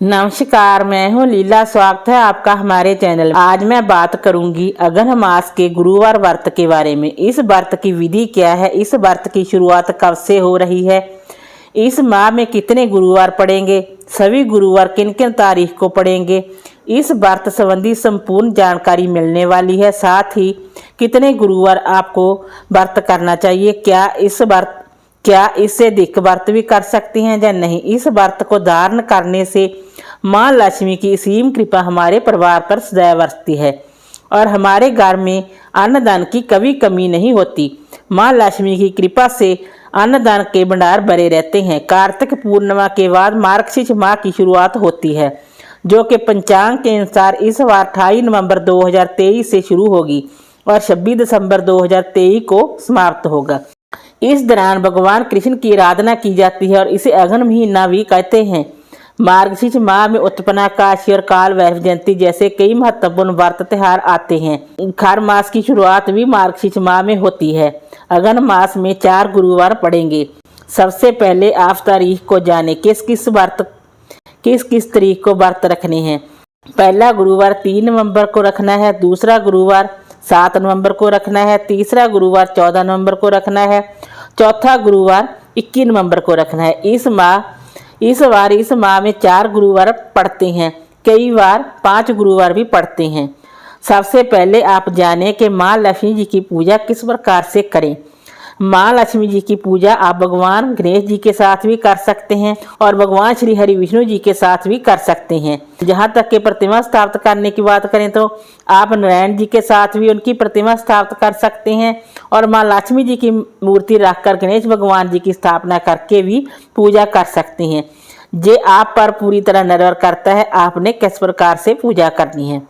नमस्कार, मैं हूँ लीला। स्वागत है आपका हमारे चैनल में। आज मैं बात करूंगी अगहन मास के गुरुवार व्रत के बारे में। इस व्रत की विधि क्या है, इस व्रत की शुरुआत कब से हो रही है, इस माह में कितने गुरुवार पड़ेंगे, सभी गुरुवार किन किन तारीख को पड़ेंगे, इस व्रत संबंधी संपूर्ण जानकारी मिलने वाली है। साथ ही कितने गुरुवार आपको व्रत करना चाहिए, क्या इससे अधिक व्रत भी कर सकती हैं या नहीं। इस व्रत को धारण करने से माँ लक्ष्मी की असीम कृपा हमारे परिवार पर सदैव बरसती है और हमारे घर में अन्नदान की कभी कमी नहीं होती। माँ लक्ष्मी की कृपा से अन्नदान के भंडार भरे रहते हैं। कार्तिक पूर्णिमा के बाद मार्गशीर्ष माह की शुरुआत होती है, जो कि पंचांग के अनुसार इस बार 28 नवंबर 2023 से शुरू होगी और 26 दिसंबर 2023 को समाप्त होगा। इस दौरान भगवान कृष्ण की आराधना की जाती है और इसे अगहन महीना भी कहते हैं। मार्गशीर्ष माह में उत्पन्ना काशी और काल भैरव जयंती जैसे कई महत्वपूर्ण व्रत त्योहार आते हैं। खर मास की शुरुआत भी मार्गशीर्ष माह में होती है। अगहन मास में 4 गुरुवार पड़ेंगे। सबसे पहले आप तारीख को जाने किस किस तारीख को व्रत रखने हैं। पहला गुरुवार 3 नवंबर को रखना है, दूसरा गुरुवार 7 नवंबर को रखना है, तीसरा गुरुवार 14 नवंबर को रखना है, चौथा गुरुवार 21 नवंबर को रखना है। इस माह में 4 गुरुवार पड़ते हैं, कई बार 5 गुरुवार भी पड़ते हैं। सबसे पहले आप जानें कि माँ लक्ष्मी जी की पूजा किस प्रकार से करें। माँ लक्ष्मी जी की पूजा आप भगवान गणेश जी के साथ भी कर सकते हैं और भगवान श्री हरि विष्णु जी के साथ भी कर सकते हैं। जहाँ तक कि प्रतिमा स्थापित करने की बात करें तो आप नारायण जी के साथ भी उनकी प्रतिमा स्थापित कर सकते हैं और माँ लक्ष्मी जी की मूर्ति रखकर गणेश भगवान जी की स्थापना करके भी पूजा कर सकते हैं। ये आप पर पूरी तरह निर्भर करता है आपने किस प्रकार से पूजा करनी है।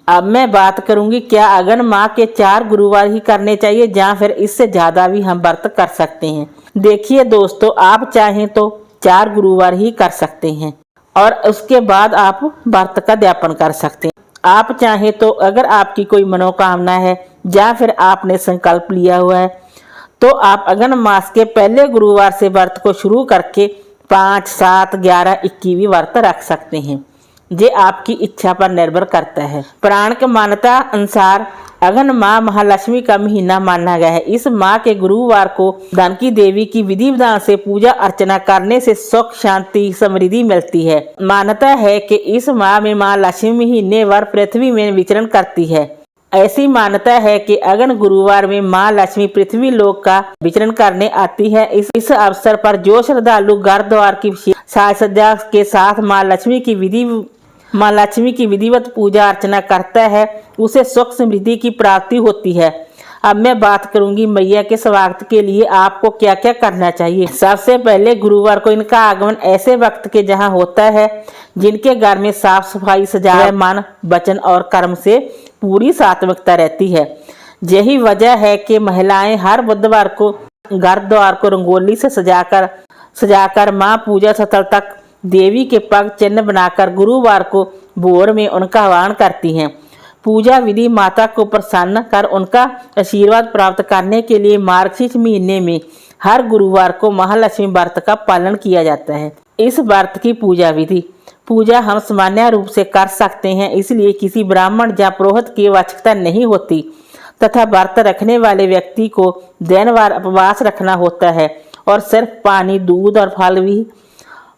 अब मैं बात करूंगी क्या अगहन माह के 4 गुरुवार ही करने चाहिए या फिर इससे ज़्यादा भी हम व्रत कर सकते हैं। देखिए दोस्तों, आप चाहें तो 4 गुरुवार ही कर सकते हैं और उसके बाद आप व्रत का व्यापन कर सकते हैं। आप चाहें तो अगर आपकी कोई मनोकामना है या फिर आपने संकल्प लिया हुआ है तो आप अगहन मास के पहले गुरुवार से व्रत को शुरू करके 5, 7, 11, 21 भी व्रत रख सकते हैं। ये आपकी इच्छा पर निर्भर करता है। पुराण की मान्यता अनुसार अगहन माह महालक्ष्मी का महीना माना गया है। इस माह के गुरुवार को धन की देवी की विधि विधान से पूजा अर्चना करने से सुख, शांति, समृद्धि मिलती है। मान्यता है कि इस माह में माँ लक्ष्मी महीने भर पृथ्वी में विचरण करती है। ऐसी मान्यता है कि अगहन गुरुवार में माँ लक्ष्मी पृथ्वी लोक का विचरण करने आती है। इस अवसर पर जो श्रद्धालु घर द्वार की साज सज्जा के साथ माँ लक्ष्मी की विधिवत पूजा अर्चना करता है उसे सुख समृद्धि की प्राप्ति होती है। अब मैं बात करूंगी मैया के स्वागत के लिए आपको क्या क्या करना चाहिए। सबसे पहले गुरुवार को इनका आगमन ऐसे वक्त के जहां होता है जिनके घर में साफ सफाई, सजावट, मन, वचन और कर्म से पूरी सात्विकता रहती है। यही वजह है कि महिलाएं हर बुधवार को घर द्वार को रंगोली से सजाकर माँ पूजा स्थल तक देवी के पग चिन्ह बनाकर गुरुवार को भोर में उनका आह्वान करती हैं। पूजा विधि माता को प्रसन्न कर उनका आशीर्वाद प्राप्त करने के लिए मार्गशीर्ष महीने में हर गुरुवार को महालक्ष्मी व्रत का पालन किया जाता है। इस व्रत की पूजा हम सामान्य रूप से कर सकते हैं, इसलिए किसी ब्राह्मण या पुरोहित की आवश्यकता नहीं होती तथा व्रत रखने वाले व्यक्ति को दिनभर उपवास रखना होता है और सिर्फ पानी, दूध और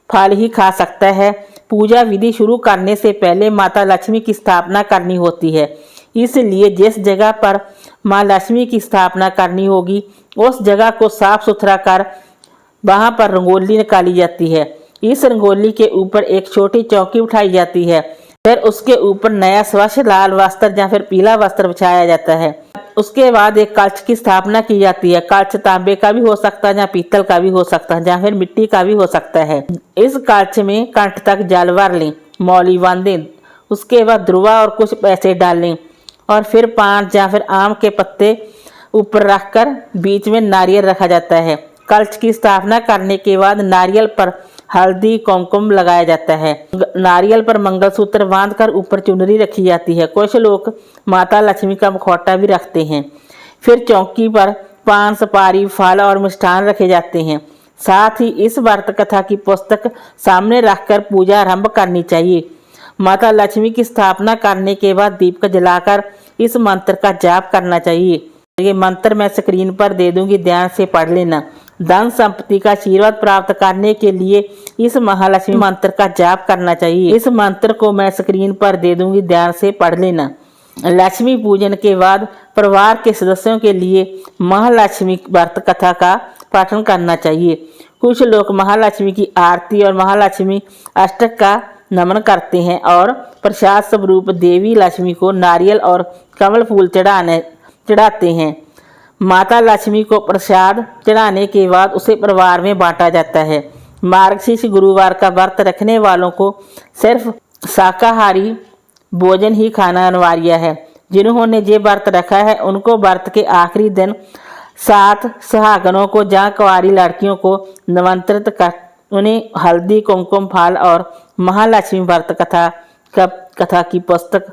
फल ही खा सकता है। पूजा विधि शुरू करने से पहले माता लक्ष्मी की स्थापना करनी होती है, इसलिए जिस जगह पर माँ लक्ष्मी की स्थापना करनी होगी उस जगह को साफ सुथरा कर वहां पर रंगोली निकाली जाती है। इस रंगोली के ऊपर एक छोटी चौकी उठाई जाती है, फिर उसके ऊपर नया स्वच्छ लाल वस्त्र या फिर पीला वस्त्र बिछाया जाता है। उसके बाद एक कलश की स्थापना की जाती है। कलश तांबे का भी हो सकता है या पीतल का भी हो सकता है या फिर मिट्टी का भी हो सकता है। इस कलश में कंठ तक जल भर लें, मौली बांधें, उसके बाद ध्रुवा और कुछ पैसे डालें और फिर 5 या फिर आम के पत्ते ऊपर रखकर बीच में नारियल रखा जाता है। कलश की स्थापना करने के बाद नारियल पर हल्दी, कुमकुम लगाया जाता है। नारियल पर मंगलसूत्र बांधकर ऊपर चुनरी रखी जाती है। कुछ लोग माता लक्ष्मी का मुखौटा भी रखते हैं। फिर चौकी पर पान, सुपारी, फल और मिष्ठान रखे जाते हैं। साथ ही इस व्रत कथा की पुस्तक सामने रखकर पूजा आरंभ करनी चाहिए। माता लक्ष्मी की स्थापना करने के बाद दीपक जलाकर इस मंत्र का जाप करना चाहिए। ये मंत्र मैं स्क्रीन पर दे दूंगी, ध्यान से पढ़ लेना। धन संपत्ति का आशीर्वाद प्राप्त करने के लिए इस महालक्ष्मी मंत्र का जाप करना चाहिए। इस मंत्र को मैं स्क्रीन पर दे दूंगी, ध्यान से पढ़ लेना। लक्ष्मी पूजन के बाद परिवार के सदस्यों के लिए महालक्ष्मी व्रत कथा का पाठन करना चाहिए। कुछ लोग महालक्ष्मी की आरती और महालक्ष्मी अष्टक का नमन करते हैं और प्रसाद स्वरूप देवी लक्ष्मी को नारियल और कमल फूल चढ़ाते हैं। माता लक्ष्मी को प्रसाद चढ़ाने के बाद उसे परिवार में बांटा जाता है। मार्गशीर्ष गुरुवार का व्रत रखने वालों को सिर्फ शाकाहारी भोजन ही खाना अनिवार्य है। जिन्होंने ये व्रत रखा है उनको व्रत के आखिरी दिन 7 सुहागनों को या कुंवारी लड़कियों को निमंत्रित कर उन्हें हल्दी, कुमकुम, फल और महालक्ष्मी व्रत कथा की पुस्तक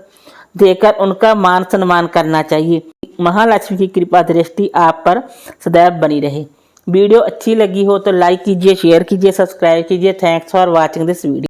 देकर उनका मान सम्मान करना चाहिए। महालक्ष्मी की कृपा दृष्टि आप पर सदैव बनी रहे। वीडियो अच्छी लगी हो तो लाइक कीजिए, शेयर कीजिए, सब्सक्राइब कीजिए। Thanks for watching this video.